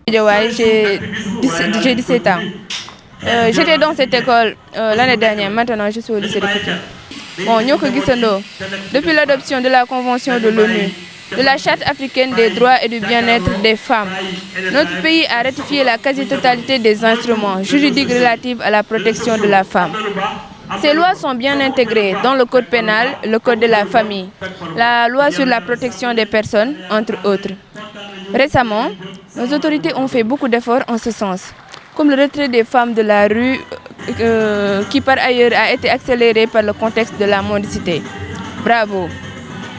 J'ai 17 ans. J'étais dans cette école l'année dernière, maintenant je suis au lycée de Couture. Bon, depuis l'adoption de la Convention de l'ONU, de la Charte africaine des droits et du bien-être des femmes, notre pays a ratifié la quasi-totalité des instruments juridiques relatifs à la protection de la femme. Ces lois sont bien intégrées dans le code pénal, le code de la famille, la loi sur la protection des personnes, entre autres. Récemment, nos autorités ont fait beaucoup d'efforts en ce sens, comme le retrait des femmes de la rue, qui par ailleurs a été accéléré par le contexte de la mendicité. Bravo.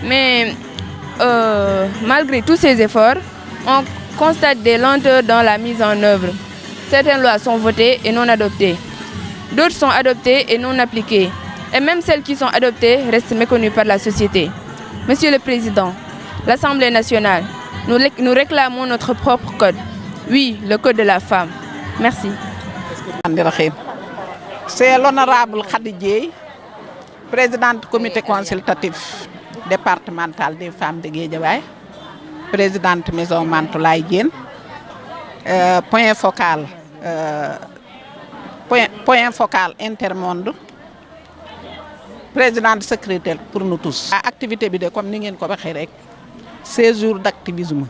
Mais malgré tous ces efforts, on constate des lenteurs dans la mise en œuvre. Certaines lois sont votées et non adoptées. D'autres sont adoptées et non appliquées. Et même celles qui sont adoptées restent méconnues par la société. Monsieur le Président, l'Assemblée nationale, nous réclamons notre propre code. Oui, le code de la femme. Merci. C'est l'honorable Khady Dieye, présidente du comité consultatif départemental des femmes de Guédiawaye, présidente maison Mantoulaye Diène, point focal intermonde, présidente secrétaire pour nous tous. Activité bi de comme ni ngeen ko waxee rek 16 jours d'activisme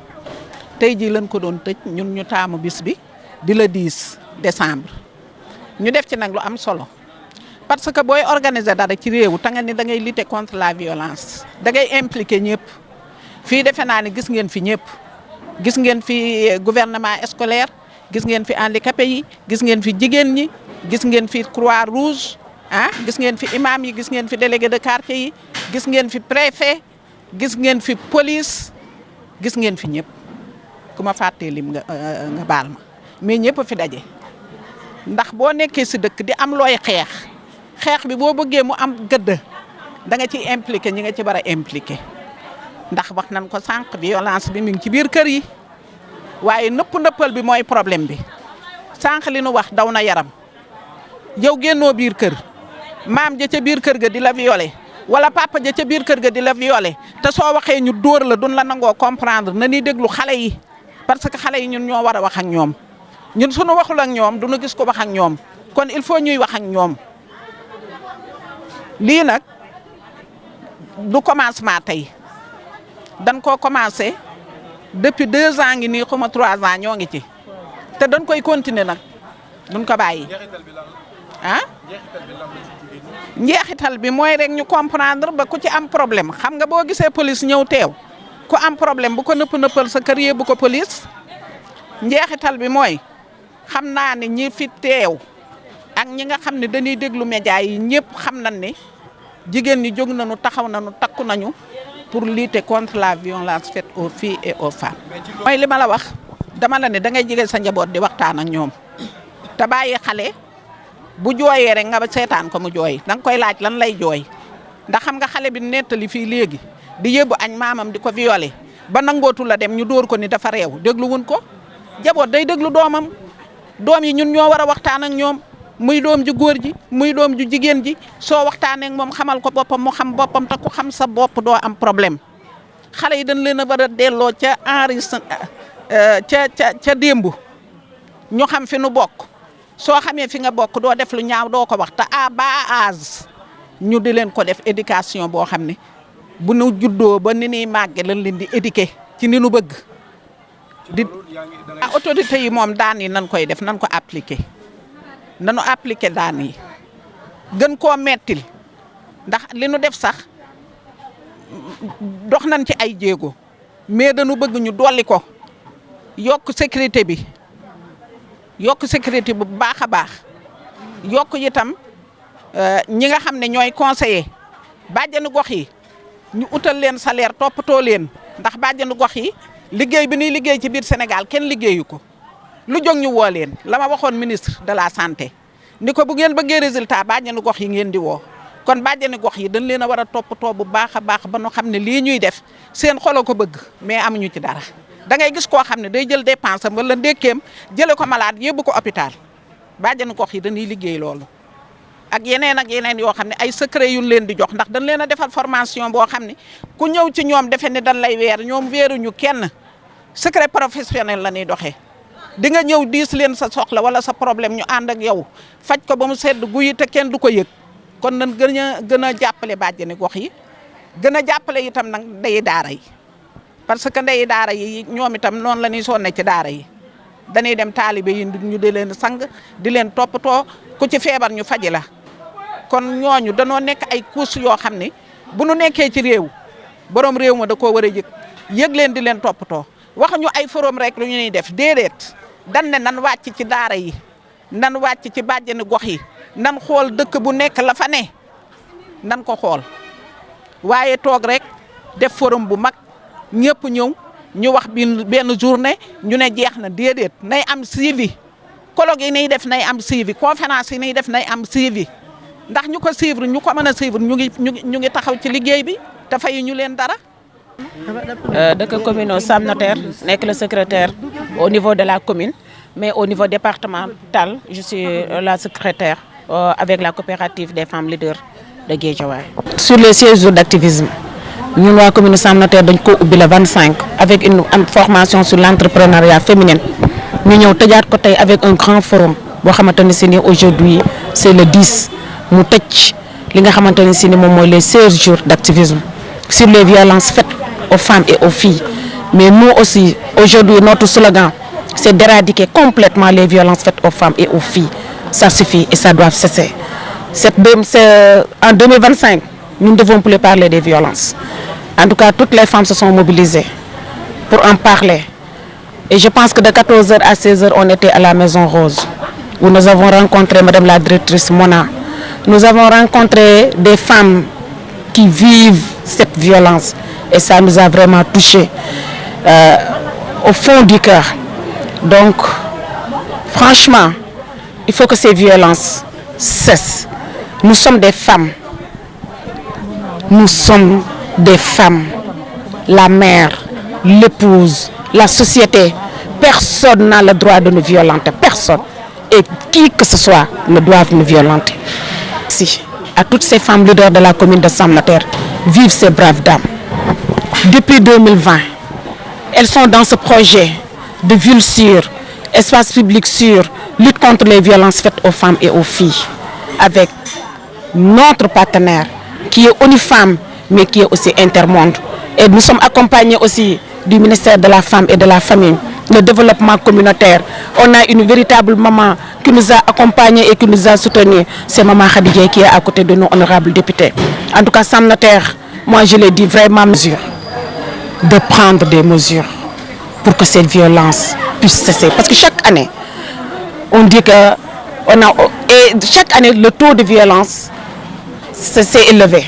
tey jii lañ ko doon tëj ñun ñu taamu bis bi di le 10 décembre ñu def ci nag lu am solo parce que booy organiser dara ci réew ta nga ni da ngay lutter contre la violence da ngay impliquer ñëpp fii defe naa ni gis ngeen fi ñëpp gis ngeen fi gouvernement scolaire gis ngeen fi handicapé yi gis ngeen fi jigéen ñi gis ngeen fi croix rouge gis ngeen fi imam yi gis ngeen fi délégué de quartier yi gis ngeen fi préfet gis ngeen fi police gis ngeen fi ñëpp ku ma fàttee lim nga baal ma mais ñëpp fi daje ndax boo nekkee si dëkk di am looy xeex bi boo bëggee mu am gëdd da nga ciy impliqué ñi nga ci war a impliqué ndax wax nañ ko sànq violence bi mi ngi ci biir kër yi waaye nëppal bi mooy problème bi sànq li nu wax daw na yaram yow génnoo biir kër maam ja ca biir kër ga di la violé wala papa ja ca biir kër ga di la violé te soo waxee ñu dóor la duñ la nangoo comprendre na ñuy déglu xale yi parce que xale yi ñun ñoo war a wax ak ñoom ñun suñu waxul ak ñoom duñu gis ko wax ak ñoom kon il faut ñuy wax ak ñoom lii nag du commencement tey dañ koo commencé depuis 2 ans ngi nii xuma 3 ans ñoo ngi ci te dañ koy continuer nag duñ ko bàyyi njeexital bi mooy rek ñu comprendre ba ku ci am problème xam nga boo gisee police ñëw teew ku am problème bu ko nëppal sa kër yóbbu ko police njeexital bi mooy xam naa ne ñi fi teew ak ñi nga xam ne dañuy déglu média yi ñëpp xam nañ ne jigéen ñi jóg nañu taxaw nañu takku nañu pour lutter contre la violence faite aux filles et aux femmes. mooy li ma la wax dama la ne da ngay jege sa njaboot di waxtaan ak ñoom te bàyyi xale bu jooyee rek nga seetaan ko mu jooy da nga koy laaj lan lay jooy ndax xam nga xale bi nettali fii léegi di yóbbu añ maamam di ko violé ba nangootu la dem ñu dóor ko ni dafa réew déglu wuñ ko jaboot day déglu doomam doom yi ñun ñoo war a waxtaan ak ñoom muy doom ju góor ji muy doom ju jigéen ji soo waxtaanee ak moom xamal ko boppam mu xam boppam te ku xam sa bopp doo am problème xale yi dañ leen a war a delloo ca ca démb ñu xam fi nu bokk soo xamee fi nga bokk doo def lu ñaaw doo ko wax te à bas âge ñu di leen ko def éducation boo xam ne bu nu juddoo ba ni ñuy màgge lañ leen di éduquer ci ni nu bëgg di autorité yi moom daan yi nan koy def nan ko appliquer nanu appliquer daan yi gën koo mettil ndax li nu def sax dox nañ ci ay jéego mais dañu bëgg ñu dolli ko yokk sécurité bi bu baax a baax yokk itam ñi nga xam ne ñooy conseiller bàjjenu gox yi ñu utal leen salaire toppatoo leen ndax bàjjenu gox yi liggéey bi ñuy liggéey ci biir Sénégal kenn liggéeyu ko lu jóg ñu woo leen la ma waxoon ministre de la santé ni ko bu ngeen bëggee résultat bàjjenu gox yi ngeen di woo kon bàjjenu gox yi dañ leen a war a toppatoo bu baax a baax ba nu xam ne lii ñuy def seen xolo ko bëgg mais amuñu ci dara da ngay gis koo xam ne day jël dépense am wala ndékkeem jële ko malade yóbbu ko hôpital bàjjenu gox yi dañuy liggéey loolu ak yeneen yoo xam ne ay secret yu leen di jox ndax dañ leen a defal formation boo xam ne ku ñëw ci ñoom defe ne dañ lay weer ñoom weeruñu kenn secret professionnel la ñuy doxee di nga ñëw diis leen sa soxla wala sa problème ñu ànd ak yow faj ko ba mu sedd guyi te kenn du ko yëg kon nan gën a jàppale bàjjeni gox yi gën a jàppale itam nag ndeyi daara yi parce que ndeyi daara yi ñoom itam noonu la ñuy sonne ci daara yi dañuy dem taalibe yi ñu di leen sang di leen toppatoo ku ci feebar ñu faji la kon ñooñu danoo nekk ay couches yoo xam ne bu nu nekkee ci réew borom réew ma da koo war a yëg leen di leen toppatoo wax ñu ay forum rek lu ñuy def déedéet dan ne nan wàcc ci daara yi nan wàcc ci bàjjeni gox yi nan xool dëkk bu nekk la fa ne nan ko xool waaye toog rek def forum bu mag ñëpp ñëw ñu wax benn journée ñu ne jeex na déedéet nay am suivi colloque yi niy def nay am suivi conférence yi niy def nay am suivi ndax ñu ko suivre ñu ko mën a suivre ñu ngi taxaw ci liggéey bi te fayu ñu leen dara. dëkk commune Sam Notaire nekk le secrétaire au niveau de la commune mais au niveau départemental je suis la secrétaire avec la coopérative des femmes leaders de Guédiawaye. Sur les 16 jours d'activisme ñun waa commune Sam Notaire dañ ko ubbi le 25 avec une formation sur l'entrepreneuriat féminin ñu ñëw tëjaat ko tey avec un grand forum boo xamante ne si ni aujourd'hui c'est le 10 mu tëj li nga xamante ne si ni moom mooy les 16 jours d'activisme sur les violences faites aux femmes et aux filles. Mais nous aussi, aujourd'hui, notre slogan, c'est d'éradiquer complètement les violences faites aux femmes et aux filles. Ça suffit et ça doit cesser. En 2025, nous ne devons plus parler des violences. En tout cas, toutes les femmes se sont mobilisées pour en parler. Et je pense que de 14h à 16h, on était à la Maison Rose, où nous avons rencontré Madame la directrice Mona. Nous avons rencontré des femmes qui vivent cette violence. Et ça nous a vraiment touchés au fond du cœur. Donc, franchement, il faut que ces violences cessent. Nous sommes des femmes. Nous sommes des femmes. La mère, l'épouse, la société. Personne n'a le droit de nous violenter. Personne. Et qui que ce soit ne doit nous violenter. Merci à toutes ces femmes leaders de la commune de Sam Notaire. Vive ces braves dames. Depuis 2020, elles sont dans ce projet de ville sûre, espace public sûr, lutte contre les violences faites aux femmes et aux filles, avec notre partenaire qui est ONU Femmes, mais qui est aussi Intermonde. Et nous sommes accompagnés aussi du ministère de la Femme et de la Famille, le développement communautaire. On a une véritable maman qui nous a accompagnés et qui nous a soutenus. C'est Maman Khadija qui est à côté de nos honorables députés. En tout cas, Sam Notaire, moi je l'ai dit vraiment mesure de prendre des mesures pour que cette violence puisse cesser. Parce que chaque année, on dit que chaque année, le taux de violence s'est élevé.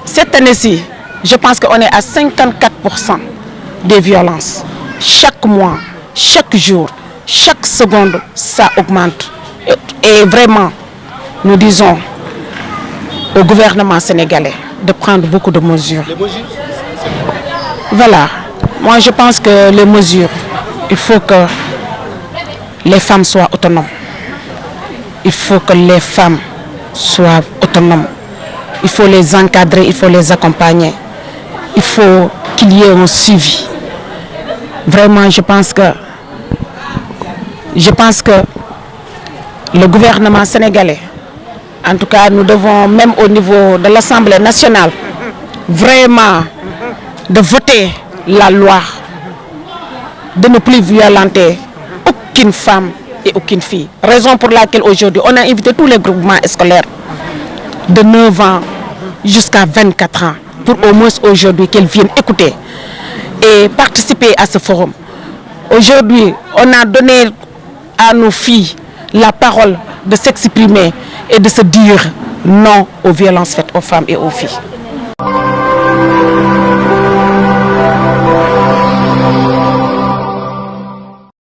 Cette année-ci, je pense qu'on est à 54% des violences. Chaque mois, chaque jour, chaque seconde, ça augmente. Et vraiment, nous disons au gouvernement sénégalais de prendre beaucoup de mesures. Les mesures? Voilà. Moi, je pense que les mesures, il faut que les femmes soient autonomes. Il faut que les femmes soient autonomes. Il faut les encadrer, il faut les accompagner. Il faut qu'il y ait un suivi. Vraiment, je pense que le gouvernement sénégalais, en tout cas, nous devons, même au niveau de l'Assemblée nationale, vraiment de voter la loi, de ne plus violenter aucune femme et aucune fille. Raison pour laquelle aujourd'hui, on a invité tous les groupements scolaires de 9 ans jusqu'à 24 ans, pour au moins aujourd'hui qu'elles viennent écouter et participer à ce forum. Aujourd'hui, on a donné à nos filles la parole de s'exprimer et de se dire non aux violences faites aux femmes et aux filles.